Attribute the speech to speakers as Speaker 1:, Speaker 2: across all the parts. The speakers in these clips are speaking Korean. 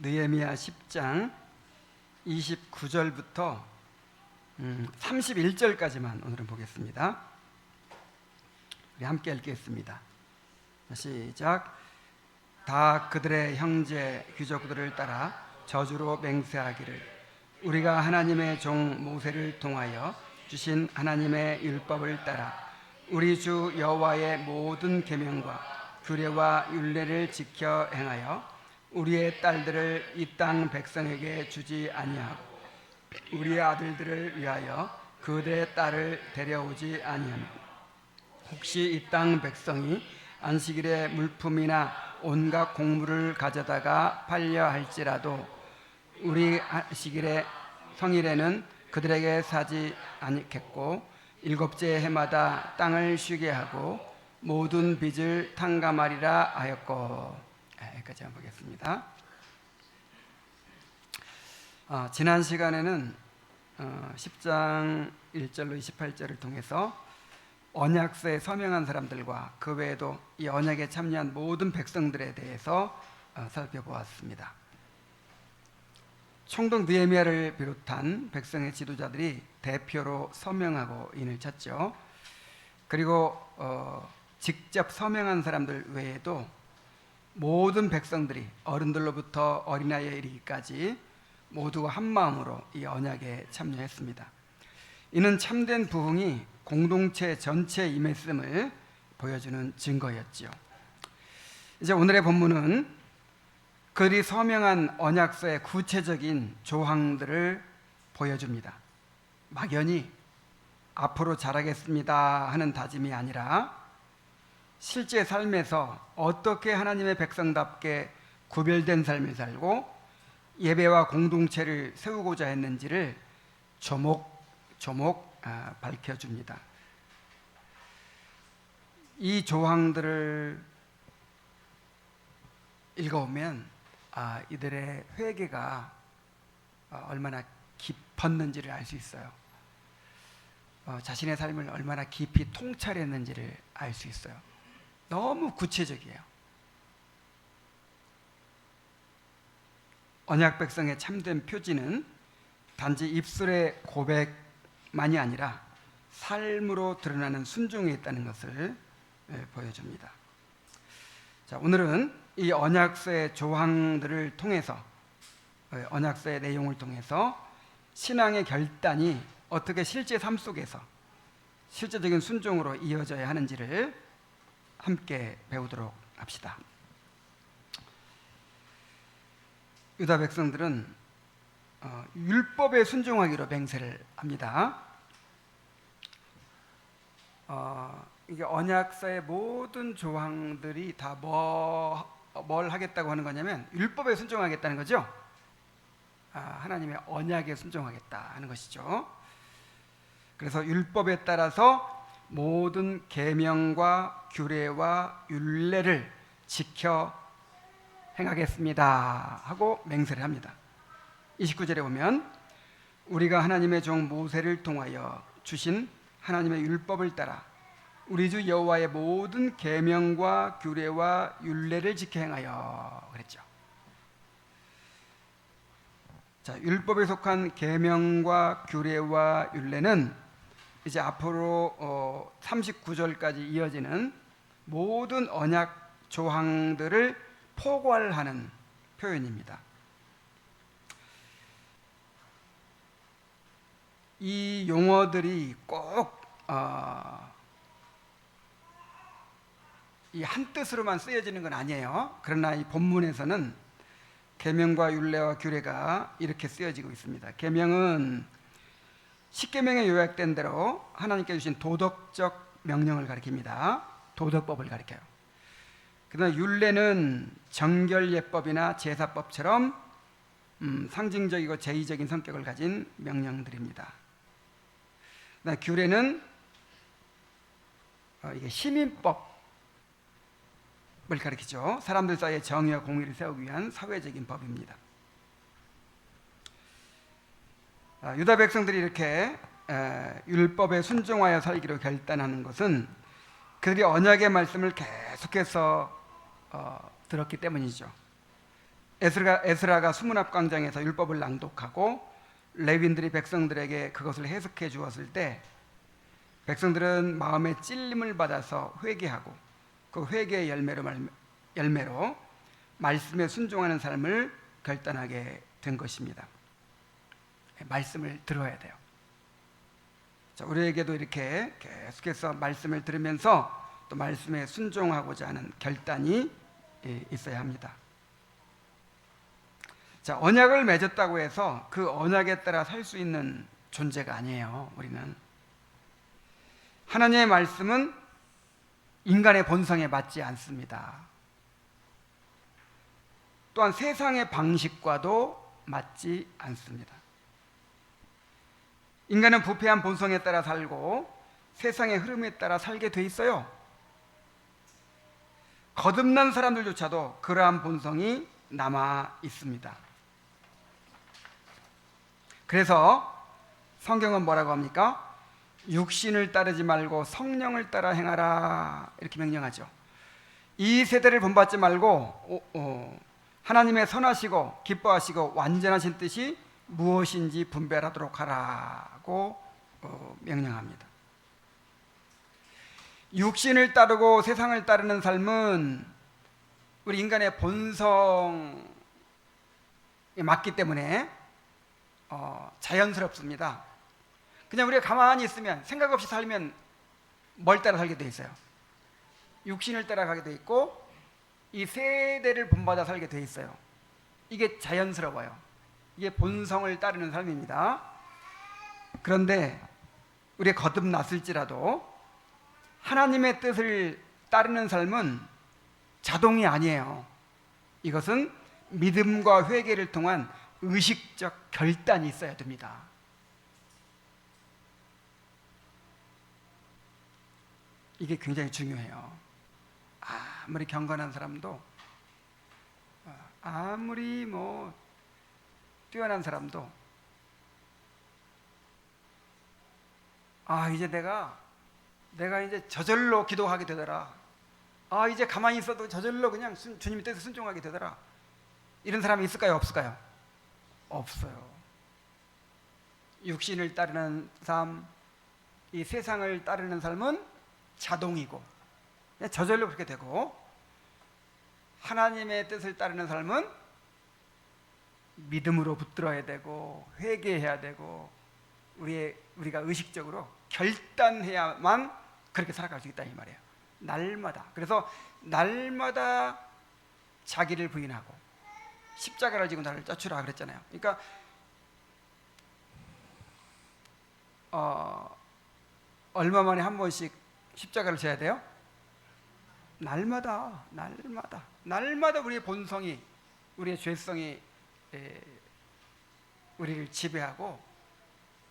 Speaker 1: 느헤미야 10장 29절부터 31절까지만 오늘은 보겠습니다. 우리 함께 읽겠습니다. 시작. 다 그들의 형제 귀족들을 따라 저주로 맹세하기를 우리가 하나님의 종 모세를 통하여 주신 하나님의 율법을 따라 우리 주 여호와의 모든 계명과 규례와 율례를 지켜 행하여 우리의 딸들을 이 땅 백성에게 주지 아니하고 우리의 아들들을 위하여 그들의 딸을 데려오지 아니하며 혹시 이 땅 백성이 안식일에 물품이나 온갖 곡물을 가져다가 팔려 할지라도 우리 안식일에 성일에는 그들에게 사지 않겠고 일곱째 해마다 땅을 쉬게 하고 모든 빚을 탕감하리라 하였고. 여기까지 한번 보겠습니다. 지난 시간에는 10장 1절로 28절을 통해서 언약서에 서명한 사람들과 그 외에도 이 언약에 참여한 모든 백성들에 대해서 살펴보았습니다. 총독 느헤미야를 비롯한 백성의 지도자들이 대표로 서명하고 인을 쳤죠. 그리고 직접 서명한 사람들 외에도 모든 백성들이 어른들로부터 어린아이에 이르기까지 모두가 한 마음으로 이 언약에 참여했습니다. 이는 참된 부흥이 공동체 전체에 임했음을 보여주는 증거였지요. 이제 오늘의 본문은 그들이 서명한 언약서의 구체적인 조항들을 보여줍니다. 막연히 앞으로 잘하겠습니다 하는 다짐이 아니라 실제 삶에서 어떻게 하나님의 백성답게 구별된 삶을 살고 예배와 공동체를 세우고자 했는지를 조목조목 밝혀줍니다. 이 조항들을 읽어보면 이들의 회개가 얼마나 깊었는지를 알 수 있어요. 자신의 삶을 얼마나 깊이 통찰했는지를 알 수 있어요. 너무 구체적이에요. 언약 백성의 참된 표지는 단지 입술의 고백만이 아니라 삶으로 드러나는 순종에 있다는 것을 보여줍니다. 자, 오늘은 이 언약서의 조항들을 통해서 언약서의 내용을 통해서 신앙의 결단이 어떻게 실제 삶 속에서 실제적인 순종으로 이어져야 하는지를 함께 배우도록 합시다. 유다 백성들은 율법에 순종하기로 맹세를 합니다. 이게 언약서의 모든 조항들이 다 뭘 하겠다고 하는 거냐면 율법에 순종하겠다는 거죠. 하나님의 언약에 순종하겠다 하는 것이죠. 그래서 율법에 따라서 모든 계명과 규례와 율례를 지켜 행하겠습니다 하고 맹세를 합니다. 29절에 보면 우리가 하나님의 종 모세를 통하여 주신 하나님의 율법을 따라 우리 주 여호와의 모든 계명과 규례와 율례를 지켜 행하여 그랬죠. 자, 율법에 속한 계명과 규례와 율례는 이제 앞으로 39절까지 이어지는 모든 언약 조항들을 포괄하는 표현입니다. 이 용어들이 꼭 이 한 뜻으로만 쓰여지는 건 아니에요. 그러나 이 본문에서는 계명과 율례와 규례가 이렇게 쓰여지고 있습니다. 계명은 십계명에 요약된 대로 하나님께 주신 도덕적 명령을 가리킵니다. 도덕법을 가리켜요. 그러나 율례는 정결예법이나 제사법처럼 상징적이고 제의적인 성격을 가진 명령들입니다. 그러나 규례는 이게 시민법을 가리키죠. 사람들 사이에 정의와 공의를 세우기 위한 사회적인 법입니다. 유다 백성들이 이렇게 율법에 순종하여 살기로 결단하는 것은 그들이 언약의 말씀을 계속해서 들었기 때문이죠. 에스라가 수문합광장에서 율법을 낭독하고 레위인들이 백성들에게 그것을 해석해 주었을 때 백성들은 마음의 찔림을 받아서 회개하고 그 회개의 열매로 말씀에 순종하는 삶을 결단하게 된 것입니다. 말씀을 들어야 돼요. 자, 우리에게도 이렇게 계속해서 말씀을 들으면서 또 말씀에 순종하고자 하는 결단이 있어야 합니다. 자, 언약을 맺었다고 해서 그 언약에 따라 살 수 있는 존재가 아니에요. 우리는 하나님의 말씀은 인간의 본성에 맞지 않습니다. 또한 세상의 방식과도 맞지 않습니다. 인간은 부패한 본성에 따라 살고 세상의 흐름에 따라 살게 돼 있어요. 거듭난 사람들조차도 그러한 본성이 남아 있습니다. 그래서 성경은 뭐라고 합니까? 육신을 따르지 말고 성령을 따라 행하라 이렇게 명령하죠. 이 세대를 본받지 말고 하나님의 선하시고 기뻐하시고 완전하신 뜻이 무엇인지 분별하도록 하라고 명령합니다. 육신을 따르고 세상을 따르는 삶은 우리 인간의 본성에 맞기 때문에 자연스럽습니다. 그냥 우리가 가만히 있으면 생각 없이 살면 뭘 따라 살게 돼 있어요? 육신을 따라가게 돼 있고 이 세대를 본받아 살게 돼 있어요. 이게 자연스러워요. 이게 본성을 따르는 삶입니다. 그런데 우리가 거듭났을지라도 하나님의 뜻을 따르는 삶은 자동이 아니에요. 이것은 믿음과 회개를 통한 의식적 결단이 있어야 됩니다. 이게 굉장히 중요해요. 아무리 경건한 사람도, 아무리 뛰어난 사람도, 이제 내가 이제 저절로 기도하게 되더라. 이제 가만히 있어도 저절로 그냥 주님 뜻에 순종하게 되더라. 이런 사람이 있을까요? 없을까요? 없어요. 육신을 따르는 삶, 이 세상을 따르는 삶은 자동이고 그냥 저절로 그렇게 되고, 하나님의 뜻을 따르는 삶은 믿음으로 붙들어야 되고 회개해야 되고 우리가 의식적으로 결단해야만 그렇게 살아갈 수 있다 이 말이에요. 날마다. 그래서 날마다 자기를 부인하고 십자가를 지고 나를 쫓으라 그랬잖아요. 그러니까 얼마 만에 한 번씩 십자가를 져야 돼요? 날마다 우리의 본성이, 우리의 죄성이 우리를 지배하고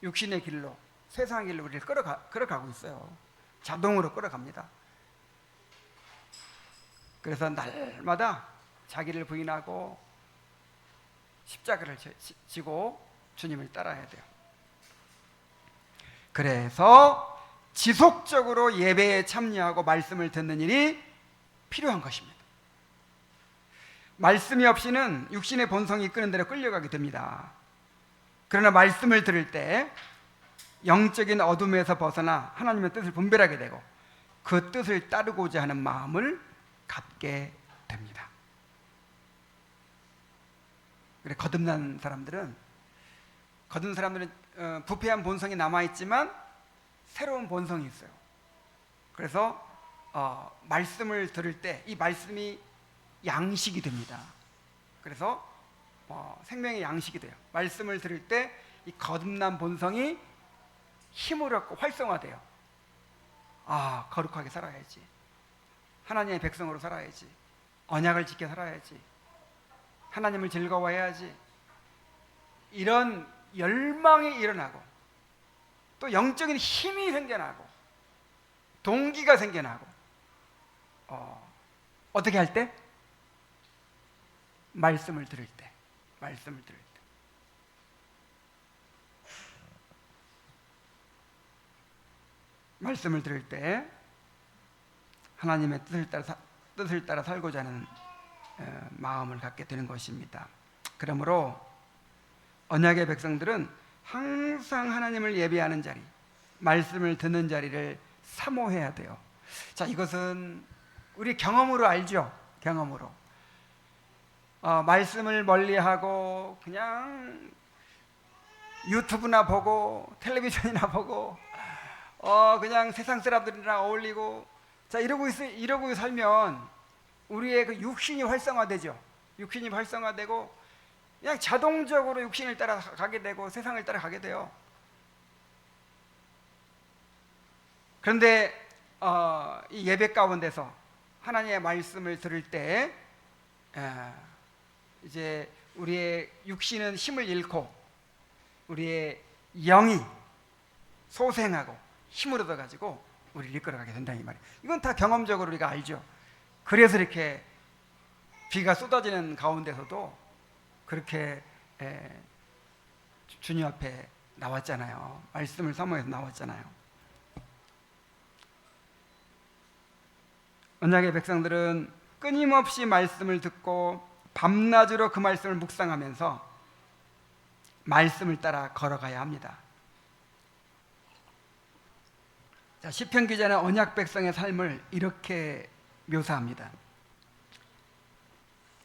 Speaker 1: 육신의 길로, 세상의 길로 우리를 끌어가고 있어요. 자동으로 끌어갑니다. 그래서 날마다 자기를 부인하고 십자가를 지고 주님을 따라야 돼요. 그래서 지속적으로 예배에 참여하고 말씀을 듣는 일이 필요한 것입니다. 말씀이 없이는 육신의 본성이 이끄는 대로 끌려가게 됩니다. 그러나 말씀을 들을 때 영적인 어둠에서 벗어나 하나님의 뜻을 분별하게 되고 그 뜻을 따르고자 하는 마음을 갖게 됩니다. 그래, 거듭난 사람들은 부패한 본성이 남아있지만 새로운 본성이 있어요. 그래서 말씀을 들을 때 이 말씀이 양식이 됩니다. 그래서 생명의 양식이 돼요. 말씀을 들을 때 이 거듭난 본성이 힘을 얻고 활성화돼요. 거룩하게 살아야지, 하나님의 백성으로 살아야지, 언약을 지켜 살아야지, 하나님을 즐거워해야지, 이런 열망이 일어나고 또 영적인 힘이 생겨나고 동기가 생겨나고 어떻게 할 때? 말씀을 들을 때. 말씀을 들을 때 하나님의 뜻을 따라 살고자 하는 마음을 갖게 되는 것입니다. 그러므로 언약의 백성들은 항상 하나님을 예배하는 자리, 말씀을 듣는 자리를 사모해야 돼요. 자, 이것은 우리 경험으로 알죠. 경험으로 말씀을 멀리하고 그냥 유튜브나 보고 텔레비전이나 보고 그냥 세상 사람들이랑 어울리고, 자, 이러고 살면 우리의 그 육신이 활성화되죠. 육신이 활성화되고 그냥 자동적으로 육신을 따라가게 되고 세상을 따라가게 돼요. 그런데 이 예배 가운데서 하나님의 말씀을 들을 때 이제 우리의 육신은 힘을 잃고 우리의 영이 소생하고 힘을 얻어가지고 우리를 이끌어가게 된다, 이 말이에요. 이건 다 경험적으로 우리가 알죠. 그래서 이렇게 비가 쏟아지는 가운데서도 그렇게 주님 앞에 나왔잖아요. 말씀을 사모해서 나왔잖아요. 언약의 백성들은 끊임없이 말씀을 듣고 밤낮으로 그 말씀을 묵상하면서 말씀을 따라 걸어가야 합니다. 자, 시편 기자는 언약 백성의 삶을 이렇게 묘사합니다.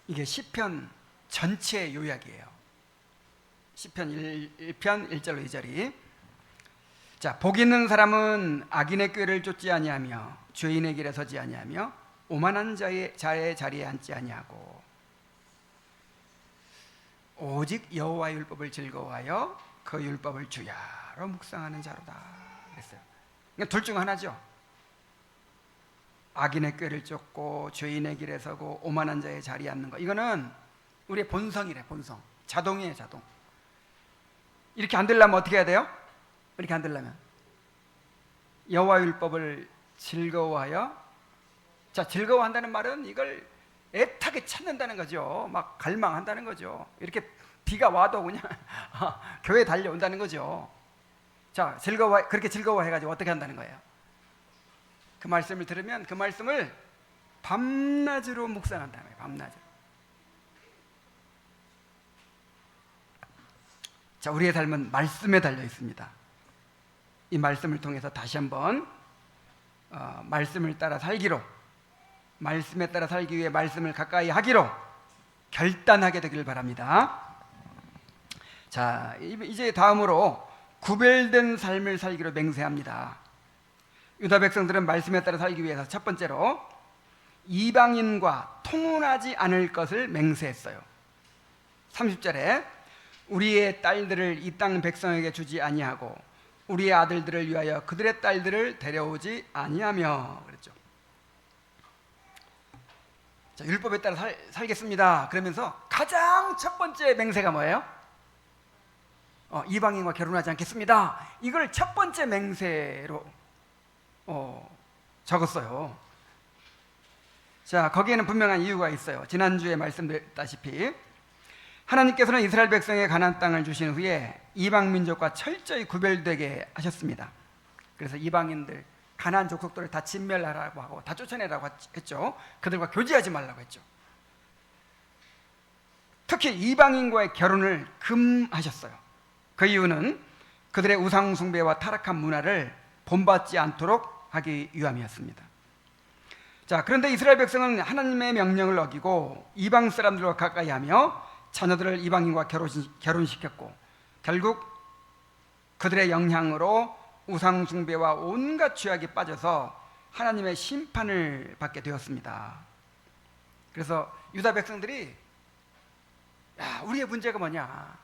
Speaker 1: 이게 시편 전체의 요약이에요. 시편 1편 1절로 2절이, 자, 복 있는 사람은 악인의 꾀를 쫓지 아니하며 죄인의 길에 서지 아니하며 오만한 자의 자리에 앉지 아니하고 오직 여호와의 율법을 즐거워하여 그 율법을 주야로 묵상하는 자로다 그랬어요. 그러니까 둘 중 하나죠. 악인의 꾀를 쫓고 죄인의 길에 서고 오만한 자의 자리에 앉는 거, 이거는 우리의 본성이래. 본성, 자동이에요. 자동. 이렇게 안 되려면 어떻게 해야 돼요? 이렇게 안 되려면 여호와의 율법을 즐거워하여, 자, 즐거워한다는 말은 이걸 애타게 찾는다는 거죠. 막 갈망한다는 거죠. 이렇게 비가 와도 그냥 교회에 달려온다는 거죠. 자, 그렇게 즐거워해가지고 어떻게 한다는 거예요? 그 말씀을 들으면 그 말씀을 밤낮으로 묵상한다는 거예요. 밤낮으로. 자, 우리의 삶은 말씀에 달려 있습니다. 이 말씀을 통해서 다시 한번 말씀을 따라 살기로, 말씀에 따라 살기 위해 말씀을 가까이 하기로 결단하게 되기를 바랍니다. 자, 이제 다음으로 구별된 삶을 살기로 맹세합니다. 유다 백성들은 말씀에 따라 살기 위해서 첫 번째로 이방인과 통혼하지 않을 것을 맹세했어요. 30절에 우리의 딸들을 이 땅 백성에게 주지 아니하고 우리의 아들들을 위하여 그들의 딸들을 데려오지 아니하며 그랬죠. 자, 율법에 따라 살겠습니다. 그러면서 가장 첫 번째 맹세가 뭐예요? 이방인과 결혼하지 않겠습니다. 이걸 첫 번째 맹세로 적었어요. 자, 거기에는 분명한 이유가 있어요. 지난주에 말씀드렸다시피 하나님께서는 이스라엘 백성에게 가나안 땅을 주신 후에 이방 민족과 철저히 구별되게 하셨습니다. 그래서 이방인들, 가나안 족속들을 다 진멸하라고 하고 다 쫓아내라고 했죠. 그들과 교제하지 말라고 했죠. 특히 이방인과의 결혼을 금하셨어요. 그 이유는 그들의 우상 숭배와 타락한 문화를 본받지 않도록 하기 위함이었습니다. 자, 그런데 이스라엘 백성은 하나님의 명령을 어기고 이방 사람들과 가까이 하며 자녀들을 이방인과 결혼시켰고 결국 그들의 영향으로 우상 숭배와 온갖 죄악에 빠져서 하나님의 심판을 받게 되었습니다. 그래서 유다 백성들이, 야, 우리의 문제가 뭐냐?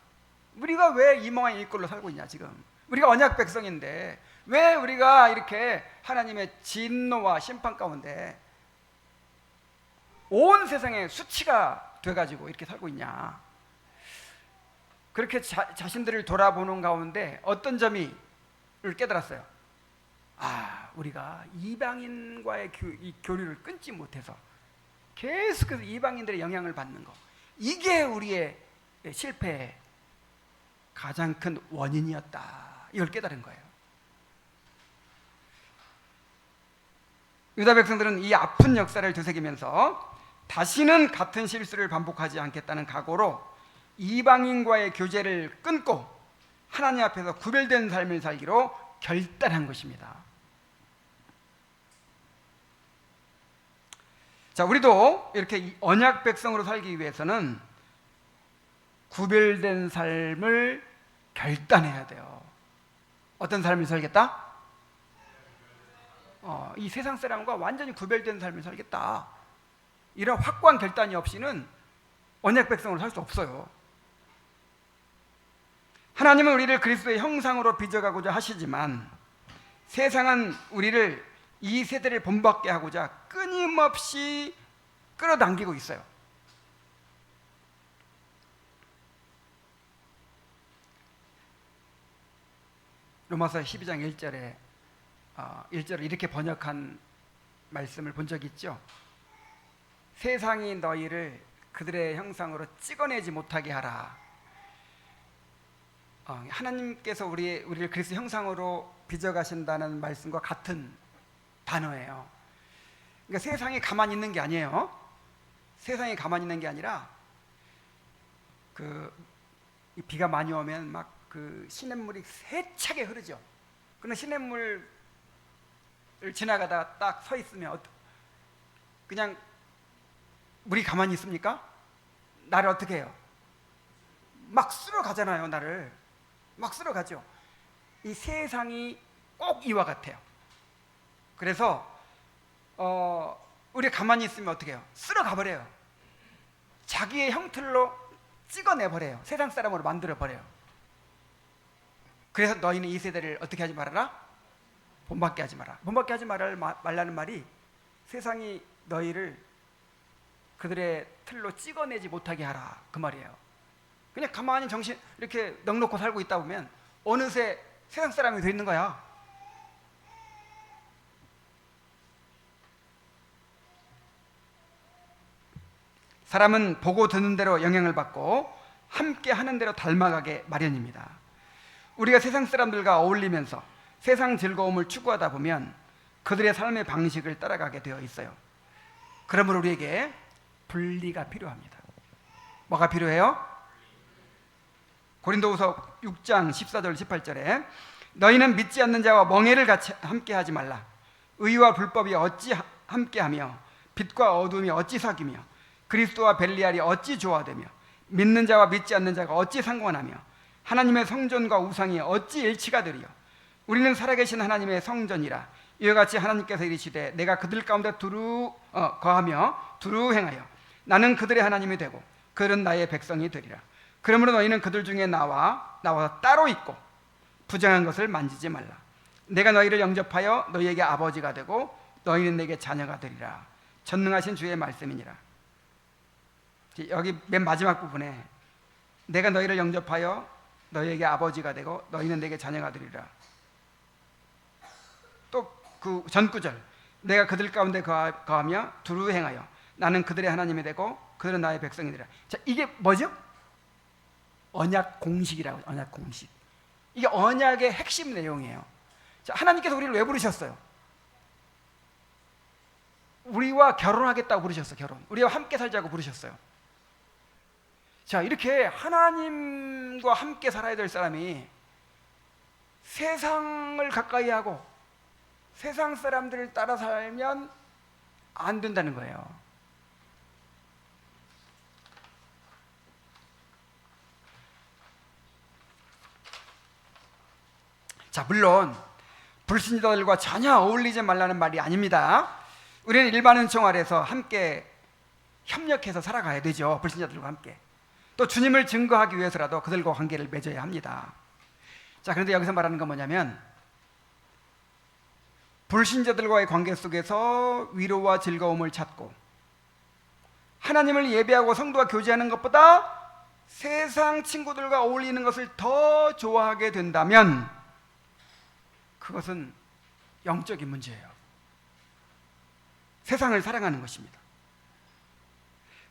Speaker 1: 우리가 왜 이몽한 일꼴로 살고 있냐? 지금 우리가 언약 백성인데 왜 우리가 이렇게 하나님의 진노와 심판 가운데 온 세상에 수치가 돼가지고 이렇게 살고 있냐? 그렇게 자신들을 돌아보는 가운데 어떤 점이 깨달았어요. 우리가 이방인과의 이 교류를 끊지 못해서 계속해서 이방인들의 영향을 받는 거, 이게 우리의 실패의 가장 큰 원인이었다. 이걸 깨달은 거예요. 유다 백성들은 이 아픈 역사를 되새기면서 다시는 같은 실수를 반복하지 않겠다는 각오로 이방인과의 교제를 끊고 하나님 앞에서 구별된 삶을 살기로 결단한 것입니다. 자, 우리도 이렇게 언약 백성으로 살기 위해서는 구별된 삶을 결단해야 돼요. 어떤 삶을 살겠다? 이 세상 사람과 완전히 구별된 삶을 살겠다. 이런 확고한 결단이 없이는 언약 백성으로 살 수 없어요. 하나님은 우리를 그리스도의 형상으로 빚어가고자 하시지만 세상은 우리를 이 세대를 본받게 하고자 끊임없이 끌어당기고 있어요. 로마서 12장 1절을 이렇게 번역한 말씀을 본 적 있죠. 세상이 너희를 그들의 형상으로 찍어내지 못하게 하라. 하나님께서 우리를 그리스도 형상으로 빚어가신다는 말씀과 같은 단어예요. 그러니까 세상이 가만히 있는 게 아니에요. 세상이 가만히 있는 게 아니라 비가 많이 오면 막 시냇물이 세차게 흐르죠. 그런 시냇물을 지나가다가 딱 서 있으면 그냥 물이 가만히 있습니까? 나를 어떻게 해요? 막 쓸어가잖아요. 나를 막 쓸어가죠. 이 세상이 꼭 이와 같아요. 그래서 우리가 가만히 있으면 어떻게 해요? 쓸어가버려요. 자기의 형틀로 찍어내버려요. 세상 사람으로 만들어버려요. 그래서 너희는 이 세대를 어떻게 하지 말아라? 본받게 하지 마라. 본받게 하지 말라는 말이 세상이 너희를 그들의 틀로 찍어내지 못하게 하라, 그 말이에요. 그냥 가만히 정신 이렇게 넉넉히 살고 있다 보면 어느새 세상 사람이 돼 있는 거야. 사람은 보고 듣는 대로 영향을 받고 함께 하는 대로 닮아가게 마련입니다. 우리가 세상 사람들과 어울리면서 세상 즐거움을 추구하다 보면 그들의 삶의 방식을 따라가게 되어 있어요. 그러므로 우리에게 분리가 필요합니다. 뭐가 필요해요? 고린도후서 6장 14절 18절에 너희는 믿지 않는 자와 멍에를 같이 함께하지 말라. 의와 불법이 어찌 함께하며 빛과 어둠이 어찌 사귀며 그리스도와 벨리알이 어찌 조화되며 믿는 자와 믿지 않는 자가 어찌 상관하며 하나님의 성전과 우상이 어찌 일치가 되리요. 우리는 살아계신 하나님의 성전이라. 이와 같이 하나님께서 이르시되 내가 그들 가운데 거하며 두루 행하여 나는 그들의 하나님이 되고 그들은 나의 백성이 되리라. 그러므로 너희는 그들 중에 나와서 따로 있고 부정한 것을 만지지 말라. 내가 너희를 영접하여 너희에게 아버지가 되고 너희는 내게 자녀가 되리라. 전능하신 주의 말씀이니라. 여기 맨 마지막 부분에 내가 너희를 영접하여 너희에게 아버지가 되고 너희는 내게 자녀가 되리라. 또 그 전구절 내가 그들 가운데 거하며 두루 행하여 나는 그들의 하나님이 되고 그들은 나의 백성이 되리라. 자, 이게 뭐죠? 언약 공식이라고. 언약 공식. 이게 언약의 핵심 내용이에요. 자, 하나님께서 우리를 왜 부르셨어요? 우리와 결혼하겠다고 부르셨어요. 결혼. 우리와 함께 살자고 부르셨어요. 자, 이렇게 하나님과 함께 살아야 될 사람이 세상을 가까이 하고 세상 사람들을 따라 살면 안 된다는 거예요. 자, 물론 불신자들과 전혀 어울리지 말라는 말이 아닙니다. 우리는 일반 은총 아래서 함께 협력해서 살아가야 되죠. 불신자들과 함께. 또 주님을 증거하기 위해서라도 그들과 관계를 맺어야 합니다. 자, 그런데 여기서 말하는 건 뭐냐면 불신자들과의 관계 속에서 위로와 즐거움을 찾고 하나님을 예배하고 성도와 교제하는 것보다 세상 친구들과 어울리는 것을 더 좋아하게 된다면 그것은 영적인 문제예요. 세상을 사랑하는 것입니다.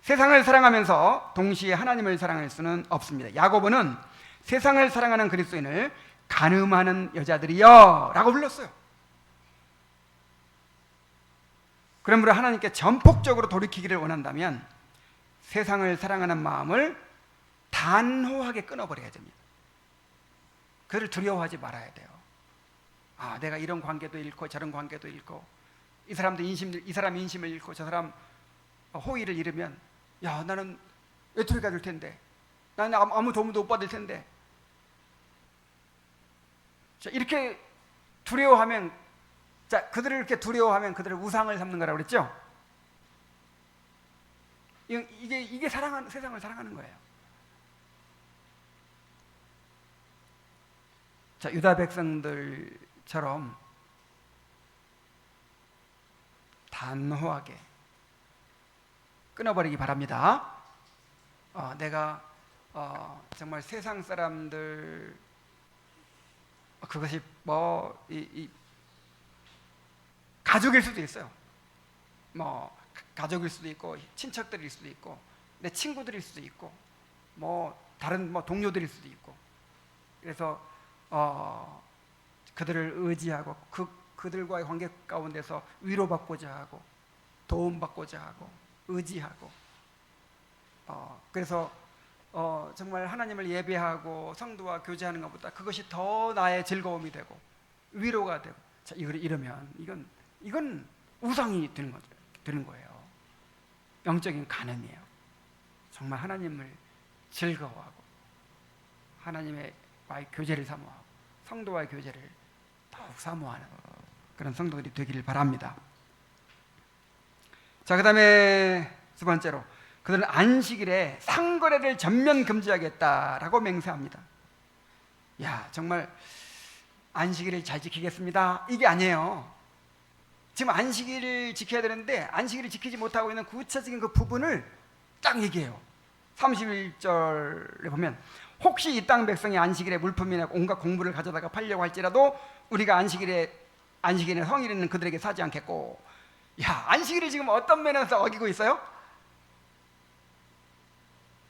Speaker 1: 세상을 사랑하면서 동시에 하나님을 사랑할 수는 없습니다. 야고보는 세상을 사랑하는 그리스도인을 가늠하는 여자들이여 라고 불렀어요. 그러므로 하나님께 전폭적으로 돌이키기를 원한다면 세상을 사랑하는 마음을 단호하게 끊어버려야 됩니다. 그를 두려워하지 말아야 돼요. 아, 내가 이런 관계도 잃고 저런 관계도 잃고 이 사람 인심을 잃고 저 사람 호의를 잃으면 야, 나는 외톨이가 될 텐데, 나는 아무 도움도 못 받을 텐데. 자, 이렇게 두려워하면, 자, 그들을 이렇게 두려워하면 그들을 우상을 삼는 거라고 그랬죠? 이게 세상을 사랑하는 거예요. 자, 유다 백성들처럼 단호하게 끊어버리기 바랍니다. 내가 정말 세상 사람들, 그것이 가족일 수도 있어요. 가족일 수도 있고 친척들일 수도 있고 내 친구들일 수도 있고 다른 동료들일 수도 있고. 그래서 그들을 의지하고 그들과의 관계 가운데서 위로받고자 하고 도움받고자 하고 의지하고, 그래서 정말 하나님을 예배하고 성도와 교제하는 것보다 그것이 더 나의 즐거움이 되고 위로가 되고. 자, 이러면 이건 우상이 되는 거예요. 영적인 간음이에요. 정말 하나님을 즐거워하고 하나님과의 교제를 사모하고 성도와의 교제를 더욱 사모하는 그런 성도들이 되기를 바랍니다. 자, 그 다음에 두 번째로, 그들은 안식일에 상거래를 전면 금지하겠다라고 맹세합니다. 야, 정말 안식일을 잘 지키겠습니다, 이게 아니에요. 지금 안식일을 지켜야 되는데 안식일을 지키지 못하고 있는 구체적인 그 부분을 딱 얘기해요. 31절에 보면, 혹시 이 땅 백성이 안식일에 물품이나 온갖 공물을 가져다가 팔려고 할지라도 우리가 안식일에 성일에는 그들에게 사지 않겠고. 야, 안식일을 지금 어떤 면에서 어기고 있어요?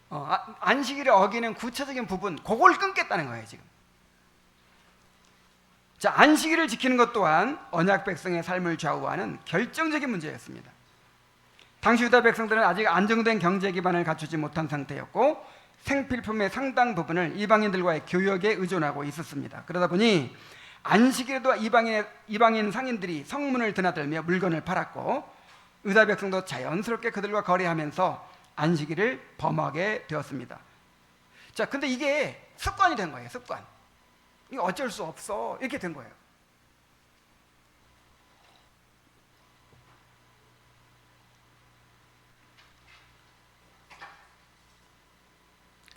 Speaker 1: 안식일을 어기는 구체적인 부분, 그걸 끊겠다는 거예요 지금. 자, 안식일을 지키는 것 또한 언약 백성의 삶을 좌우하는 결정적인 문제였습니다. 당시 유다 백성들은 아직 안정된 경제 기반을 갖추지 못한 상태였고 생필품의 상당 부분을 이방인들과의 교역에 의존하고 있었습니다. 그러다 보니 안식일에도 이방인 상인들이 성문을 드나들며 물건을 팔았고 유다 백성도 자연스럽게 그들과 거래하면서 안식일을 범하게 되었습니다. 자, 근데 이게 습관이 된 거예요. 습관. 이거 어쩔 수 없어, 이렇게 된 거예요.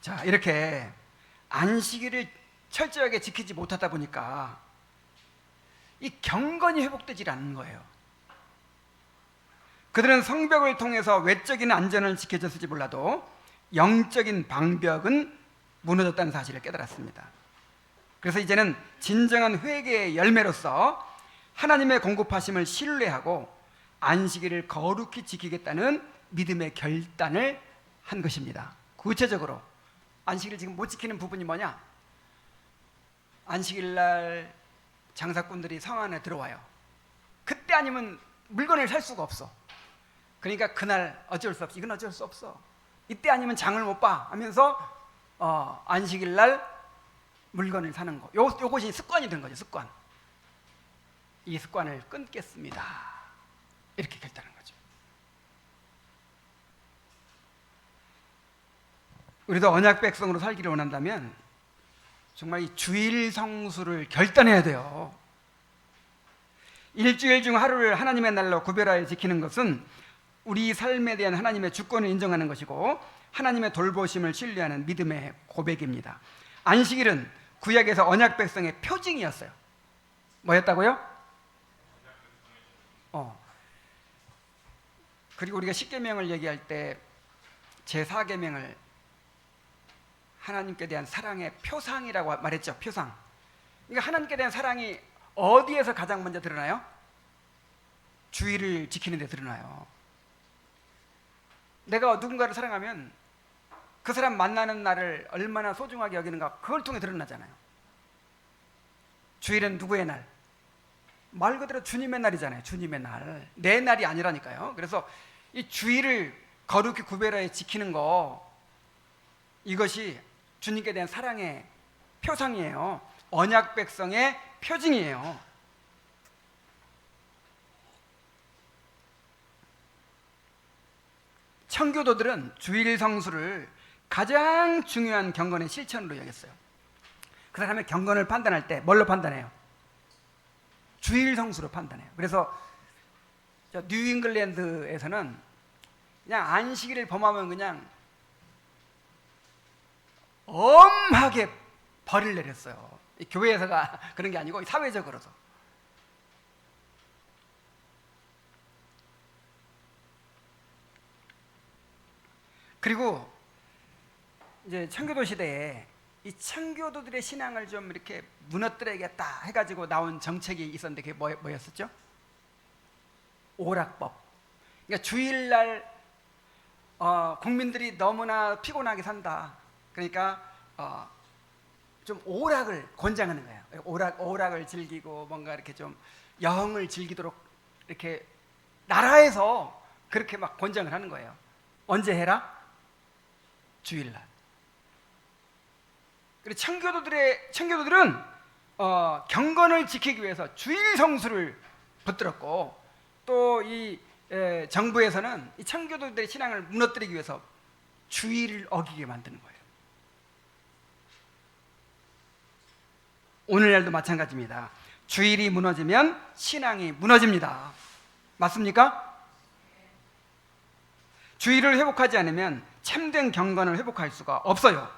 Speaker 1: 자, 이렇게 안식일을 철저하게 지키지 못하다 보니까 이 경건이 회복되질 않는 거예요. 그들은 성벽을 통해서 외적인 안전을 지켜줬을지 몰라도 영적인 방벽은 무너졌다는 사실을 깨달았습니다. 그래서 이제는 진정한 회개의 열매로서 하나님의 공급하심을 신뢰하고 안식일을 거룩히 지키겠다는 믿음의 결단을 한 것입니다. 구체적으로 안식일을 지금 못 지키는 부분이 뭐냐? 안식일 날 장사꾼들이 성 안에 들어와요. 그때 아니면 물건을 살 수가 없어. 그러니까 그날 어쩔 수 없어. 이건 어쩔 수 없어. 이때 아니면 장을 못 봐 하면서 안식일 날 물건을 사는 거. 요것이 습관이 된 거죠. 습관. 이 습관을 끊겠습니다, 이렇게 결단한 거죠. 우리도 언약 백성으로 살기를 원한다면 정말 이 주일 성수를 결단해야 돼요. 일주일 중 하루를 하나님의 날로 구별하여 지키는 것은 우리 삶에 대한 하나님의 주권을 인정하는 것이고 하나님의 돌보심을 신뢰하는 믿음의 고백입니다. 안식일은 구약에서 언약 백성의 표징이었어요. 뭐였다고요? 그리고 우리가 십계명을 얘기할 때 제4계명을 하나님께 대한 사랑의 표상이라고 말했죠. 표상. 그러니까 하나님께 대한 사랑이 어디에서 가장 먼저 드러나요? 주일을 지키는 데 드러나요. 내가 누군가를 사랑하면 그 사람 만나는 날을 얼마나 소중하게 여기는가, 그걸 통해 드러나잖아요. 주일은 누구의 날? 말 그대로 주님의 날이잖아요. 주님의 날. 내 날이 아니라니까요. 그래서 이 주일을 거룩히 구별하여 지키는 거, 이것이 주님께 대한 사랑의 표상이에요. 언약 백성의 표징이에요. 청교도들은 주일 성수를 가장 중요한 경건의 실천으로 여겼어요. 그 사람의 경건을 판단할 때 뭘로 판단해요? 주일 성수로 판단해요. 그래서 뉴잉글랜드에서는 그냥 안식일을 범하면 그냥 엄하게 벌을 내렸어요. 교회에서가 그런 게 아니고 사회적으로도. 그리고 이제 청교도 시대에 이 청교도들의 신앙을 좀 이렇게 무너뜨려야겠다 해가지고 나온 정책이 있었는데 그게 뭐였었죠? 오락법. 그러니까 주일날 국민들이 너무나 피곤하게 산다. 그러니까 좀 오락을 권장하는 거예요. 오락을 즐기고 뭔가 이렇게 좀 여흥을 즐기도록 이렇게 나라에서 그렇게 막 권장을 하는 거예요. 언제 해라? 주일날. 그리고 청교도들은 경건을 지키기 위해서 주일 성수를 붙들었고, 또 이 정부에서는 이 청교도들의 신앙을 무너뜨리기 위해서 주일을 어기게 만드는 거예요. 오늘날도 마찬가지입니다. 주일이 무너지면 신앙이 무너집니다. 맞습니까? 주일을 회복하지 않으면 참된 경건을 회복할 수가 없어요.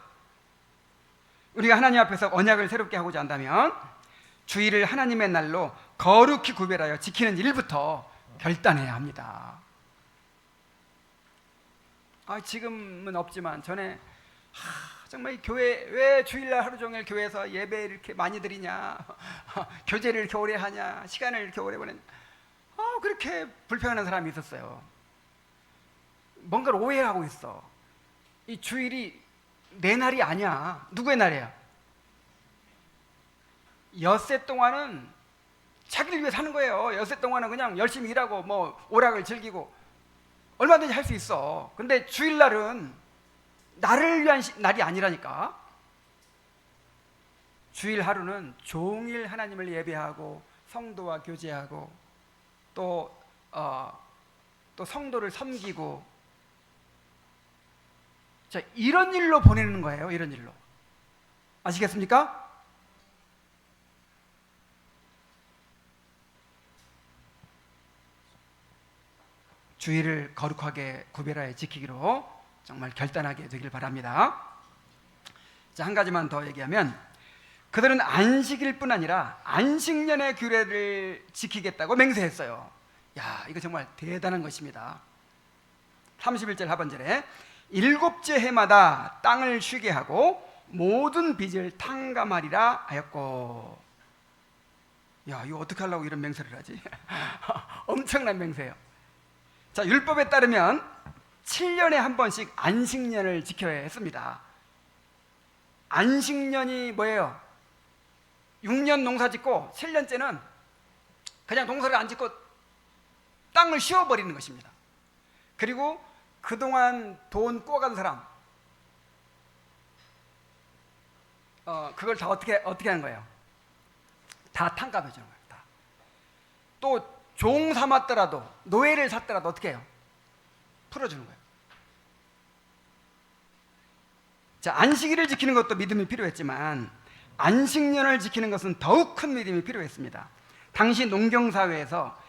Speaker 1: 우리가 하나님 앞에서 언약을 새롭게 하고자 한다면 주일을 하나님의 날로 거룩히 구별하여 지키는 일부터 결단해야 합니다. 지금은 없지만 전에 정말 교회 왜 주일날 하루 종일 교회에서 예배 이렇게 많이 드리냐, 교제를 이렇게 오래 하냐, 시간을 이렇게 오래 보내냐, 그렇게 불평하는 사람이 있었어요. 뭔가를 오해하고 있어. 이 주일이 내 날이 아니야. 누구의 날이야? 엿새 동안은 자기를 위해 사는 거예요. 엿새 동안은 그냥 열심히 일하고 뭐 오락을 즐기고 얼마든지 할 수 있어. 근데 주일날은 나를 위한 날이 아니라니까. 주일 하루는 종일 하나님을 예배하고 성도와 교제하고 또 성도를 섬기고, 자, 이런 일로 보내는 거예요. 이런 일로. 아시겠습니까? 주일을 거룩하게 구별하여 지키기로 정말 결단하게 되길 바랍니다. 자, 한 가지만 더 얘기하면, 그들은 안식일 뿐 아니라 안식년의 규례를 지키겠다고 맹세했어요. 야, 이거 정말 대단한 것입니다. 31절 하반절에 일곱째 해마다 땅을 쉬게 하고 모든 빚을 탕감하리라 하였고. 야, 이거 어떻게 하려고 이런 맹세를 하지? 엄청난 맹세예요. 자, 율법에 따르면 7년에 한 번씩 안식년을 지켜야 했습니다. 안식년이 뭐예요? 6년 농사 짓고 7년째는 그냥 농사를 안 짓고 땅을 쉬어버리는 것입니다. 그리고 그동안 돈 꼬아간 사람, 그걸 다 어떻게 하는 거예요? 다 탕감해 주는 거예요. 다. 또 종 삼았더라도, 노예를 샀더라도 어떻게 해요? 풀어주는 거예요. 자, 안식일을 지키는 것도 믿음이 필요했지만 안식년을 지키는 것은 더욱 큰 믿음이 필요했습니다. 당시 농경사회에서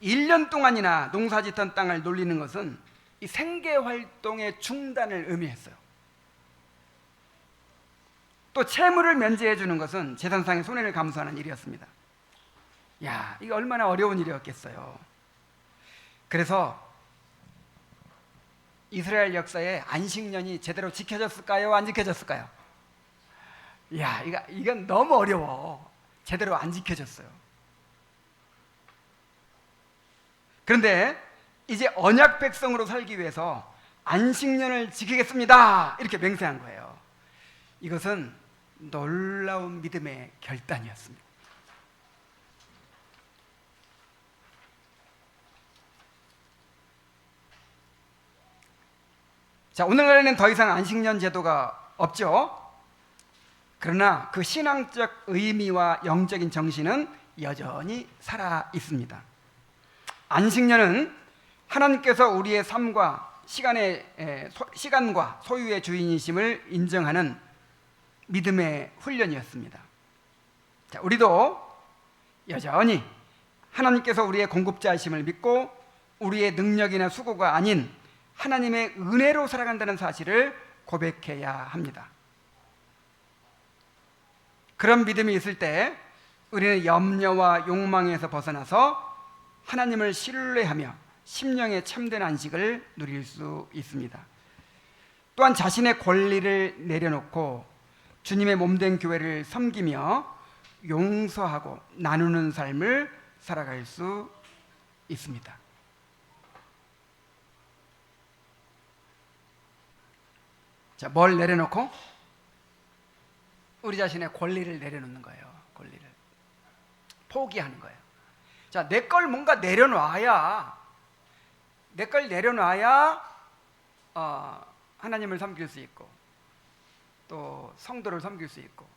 Speaker 1: 1년 동안이나 농사짓던 땅을 놀리는 것은 이 생계활동의 중단을 의미했어요. 또 채무를 면제해 주는 것은 재산상의 손해를 감수하는 일이었습니다. 야, 이거 얼마나 어려운 일이었겠어요. 그래서 이스라엘 역사에 안식년이 제대로 지켜졌을까요? 안 지켜졌을까요? 야, 이건 너무 어려워. 제대로 안 지켜졌어요. 그런데 이제 언약 백성으로 살기 위해서 안식년을 지키겠습니다, 이렇게 맹세한 거예요. 이것은 놀라운 믿음의 결단이었습니다. 자, 오늘날에는 더 이상 안식년 제도가 없죠. 그러나 그 신앙적 의미와 영적인 정신은 여전히 살아 있습니다. 안식년은 하나님께서 우리의 삶과 시간과 소유의 주인이심을 인정하는 믿음의 훈련이었습니다. 자, 우리도 여전히 하나님께서 우리의 공급자이심을 믿고 우리의 능력이나 수고가 아닌 하나님의 은혜로 살아간다는 사실을 고백해야 합니다. 그런 믿음이 있을 때 우리는 염려와 욕망에서 벗어나서 하나님을 신뢰하며 심령의 참된 안식을 누릴 수 있습니다. 또한 자신의 권리를 내려놓고 주님의 몸된 교회를 섬기며 용서하고 나누는 삶을 살아갈 수 있습니다. 자, 뭘 내려놓고? 우리 자신의 권리를 내려놓는 거예요. 권리를 포기하는 거예요. 자, 내 걸 뭔가 내려놔야 하나님을 섬길 수 있고 또 성도를 섬길 수 있고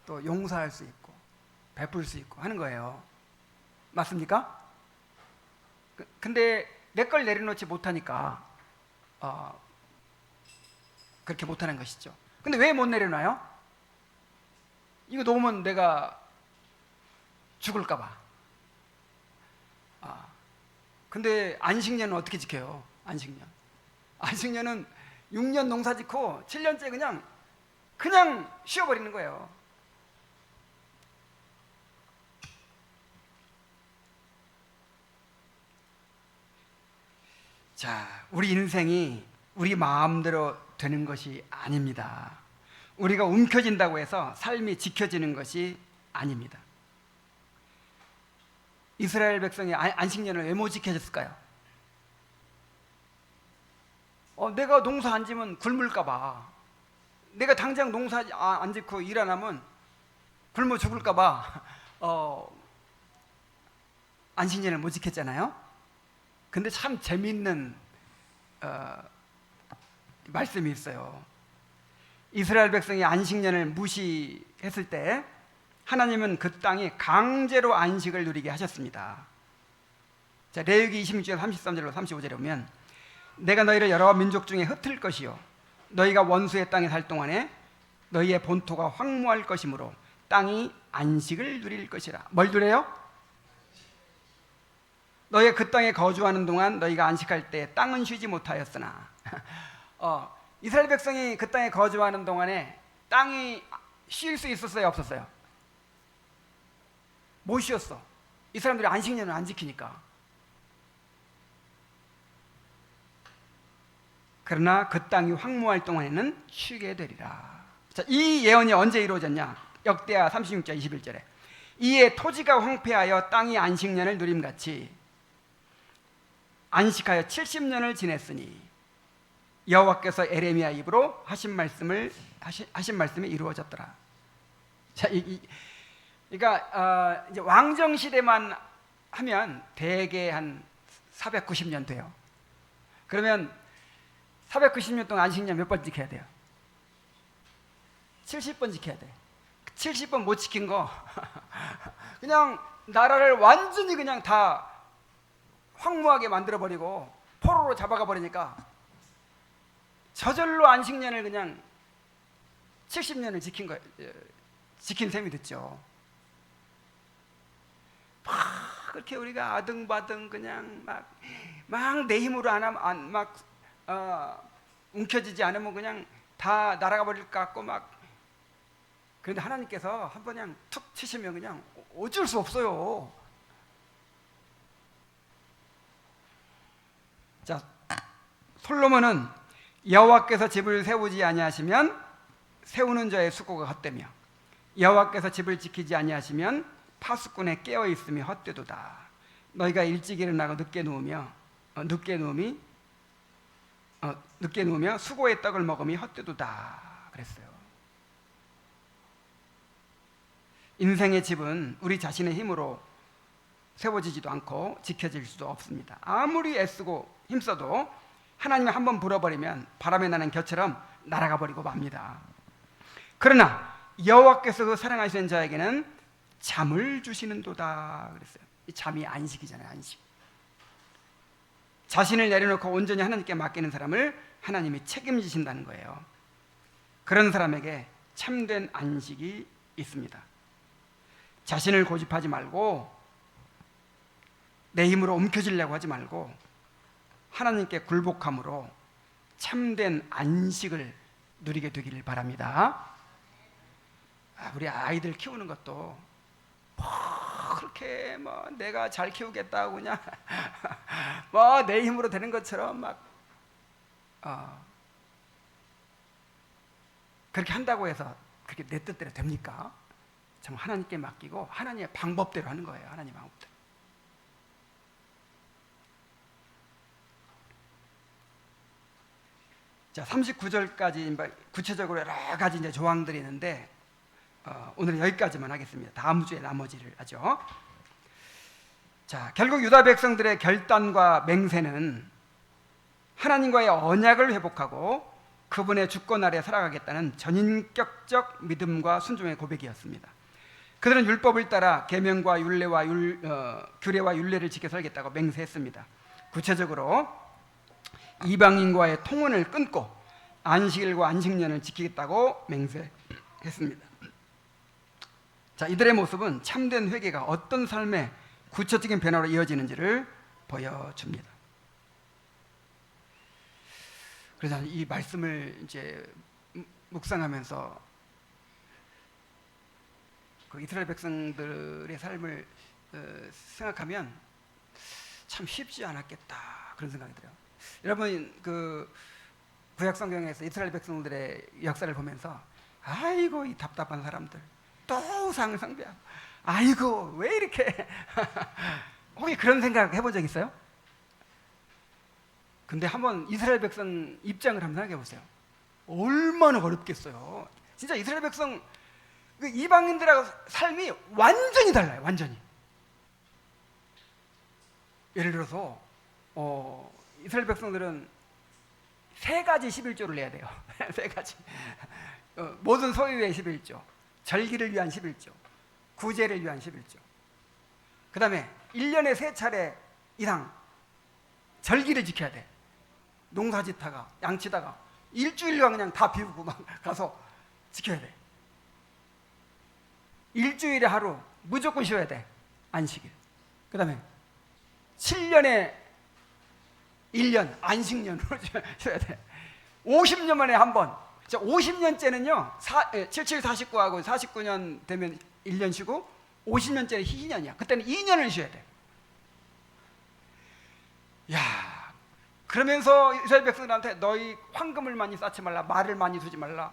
Speaker 1: 또 용서할 수 있고 베풀 수 있고 하는 거예요. 맞습니까? 근데 내 걸 내려놓지 못하니까 그렇게 못하는 것이죠. 근데 왜 못 내려놔요? 이거 놓으면 내가 죽을까 봐. 근데 안식년은 어떻게 지켜요? 안식년은 6년 농사 짓고 7년째 그냥 쉬어버리는 거예요. 자, 우리 인생이 우리 마음대로 되는 것이 아닙니다. 우리가 움켜진다고 해서 삶이 지켜지는 것이 아닙니다. 이스라엘 백성이 안식년을 왜 못 지켜졌을까요? 내가 농사 안 지면 굶을까 봐. 내가 당장 농사 안 짓고 일 안 하면 굶어 죽을까 봐 안식년을 못 지켰잖아요. 근데 참 재미있는 말씀이 있어요. 이스라엘 백성이 안식년을 무시했을 때 하나님은 그 땅이 강제로 안식을 누리게 하셨습니다. 자, 레위기 26장 33절로 35절에 보면 내가 너희를 여러 민족 중에 흩을 것이요 너희가 원수의 땅에 살 동안에 너희의 본토가 황무할 것이므로 땅이 안식을 누릴 것이라. 뭘 누려요? 너희가 그 땅에 거주하는 동안 너희가 안식할 때 땅은 쉬지 못하였으나 이스라엘 백성이 그 땅에 거주하는 동안에 땅이 쉴 수 있었어요? 없었어요? 못 쉬었어. 이 사람들이 안식년을 안 지키니까. 그러나 그 땅이 황무할 동안에는 쉬게 되리라. 자, 이 예언이 언제 이루어졌냐? 역대하 36장 21절에 이에 토지가 황폐하여 땅이 안식년을 누림같이 안식하여 70년을 지냈으니 여호와께서 에레미야 입으로 하신 말씀이 이루어졌더라. 자, 그러니까 이제 왕정 시대만 하면 대개 한 490년 돼요. 그러면 490년 동안 안식년 몇 번 지켜야 돼요? 70번 지켜야 돼. 70번 못 지킨 거 그냥 나라를 완전히 그냥 다 황무하게 만들어버리고 포로로 잡아가 버리니까 저절로 안식년을 그냥 70년을 지킨 셈이 됐죠. 막 그렇게 우리가 아등바등 그냥 막 내 힘으로 안 하면 움켜쥐지 않으면 그냥 다 날아가 버릴 것 같고 막. 그런데 하나님께서 한번 그냥 툭 치시면 그냥 어쩔 수 없어요. 자, 솔로몬은 여호와께서 집을 세우지 아니하시면 세우는 자의 수고가 헛되며 여호와께서 집을 지키지 아니하시면 파수꾼의 깨어 있음이 헛되도다. 너희가 일찍 일어나고 늦게 누우며 수고의 떡을 먹음이 헛되도다 그랬어요. 인생의 집은 우리 자신의 힘으로 세워지지도 않고 지켜질 수도 없습니다. 아무리 애쓰고 힘써도 하나님이 한번 불어버리면 바람에 나는 겨처럼 날아가 버리고 맙니다. 그러나 여호와께서 그 사랑하시는 자에게는 잠을 주시는도다 그랬어요. 이 잠이 안식이잖아요. 안식. 자신을 내려놓고 온전히 하나님께 맡기는 사람을 하나님이 책임지신다는 거예요. 그런 사람에게 참된 안식이 있습니다. 자신을 고집하지 말고 내 힘으로 움켜쥐려고 하지 말고 하나님께 굴복함으로 참된 안식을 누리게 되기를 바랍니다. 우리 아이들 키우는 것도 그렇게 내가 잘 키우겠다고 그냥 내 힘으로 되는 것처럼 막 그렇게 한다고 해서 그렇게 내 뜻대로 됩니까? 정말 하나님께 맡기고 하나님의 방법대로 하는 거예요. 하나님의 방법대로. 자, 39절까지 구체적으로 여러 가지 이제 조항들이 있는데 오늘은 여기까지만 하겠습니다. 다음 주에 나머지를 하죠. 자, 결국 유다 백성들의 결단과 맹세는 하나님과의 언약을 회복하고 그분의 주권 아래 살아가겠다는 전인격적 믿음과 순종의 고백이었습니다. 그들은 율법을 따라 계명과 규례와 율례를 지켜 살겠다고 맹세했습니다. 구체적으로 이방인과의 통혼을 끊고 안식일과 안식년을 지키겠다고 맹세했습니다. 자, 이들의 모습은 참된 회개가 어떤 삶의 구체적인 변화로 이어지는지를 보여줍니다. 그래서 이 말씀을 이제 묵상하면서 그 이스라엘 백성들의 삶을 생각하면 참 쉽지 않았겠다 그런 생각이 들어요. 여러분 그 구약 성경에서 이스라엘 백성들의 역사를 보면서 아이고 이 답답한 사람들 또 우상을 숭배하고 아이고 왜 이렇게 혹시 그런 생각 해본 적 있어요? 근데 한번 이스라엘 백성 입장을 한번 생각해 보세요. 얼마나 어렵겠어요. 진짜 이스라엘 백성 그 이방인들하고 삶이 완전히 달라요. 완전히. 예를 들어서 이스라엘 백성들은 3가지 11조를 내야 돼요. 3가지. 모든 소유의 11조, 절기를 위한 11조, 구제를 위한 11조. 그 다음에 1년에 3차례 이상 절기를 지켜야 돼. 농사짓다가 양치다가 일주일간 그냥 다 비우고 막 가서 지켜야 돼. 일주일에 하루 무조건 쉬어야 돼. 안식일. 그 다음에 7년에 1년 안식년으로 쉬어야 돼. 50년 만에 한 번. 50년째는요 77, 49하고 49년 되면 1년 쉬고 50년째는 희년이야. 그때는 2년을 쉬어야 돼. 야, 그러면서 이스라엘 백성들한테 너희 황금을 많이 쌓지 말라, 말을 많이 두지 말라,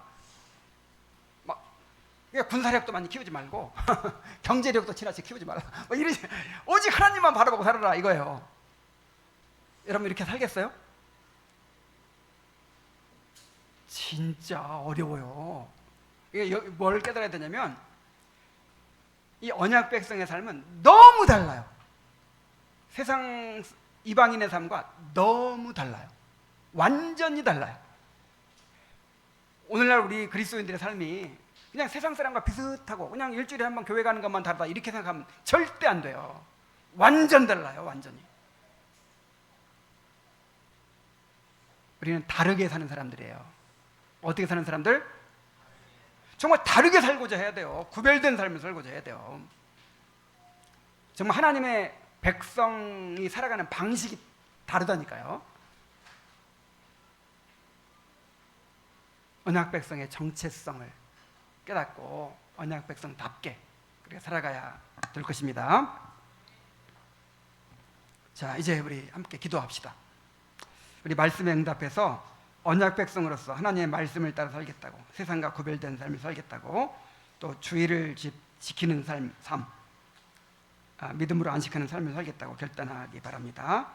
Speaker 1: 군사력도 많이 키우지 말고 경제력도 지나치게 키우지 말라, 이러지. 오직 하나님만 바라보고 살아라 이거예요. 여러분 이렇게 살겠어요? 진짜 어려워요. 이게 뭘 깨달아야 되냐면 이 언약 백성의 삶은 너무 달라요. 세상 이방인의 삶과 너무 달라요. 완전히 달라요. 오늘날 우리 그리스도인들의 삶이 그냥 세상 사람과 비슷하고 그냥 일주일에 한 번 교회 가는 것만 다르다 이렇게 생각하면 절대 안 돼요. 완전 달라요. 완전히. 우리는 다르게 사는 사람들이에요. 어떻게 사는 사람들? 정말 다르게 살고자 해야 돼요. 구별된 삶을 살고자 해야 돼요. 정말 하나님의 백성이 살아가는 방식이 다르다니까요. 언약 백성의 정체성을 깨닫고 언약 백성답게 그렇게 살아가야 될 것입니다. 자, 이제 우리 함께 기도합시다. 우리 말씀에 응답해서 언약 백성으로서 하나님의 말씀을 따라 살겠다고, 세상과 구별된 삶을 살겠다고, 또 주의를 지키는 삶, 믿음으로 안식하는 삶을 살겠다고 결단하기 바랍니다.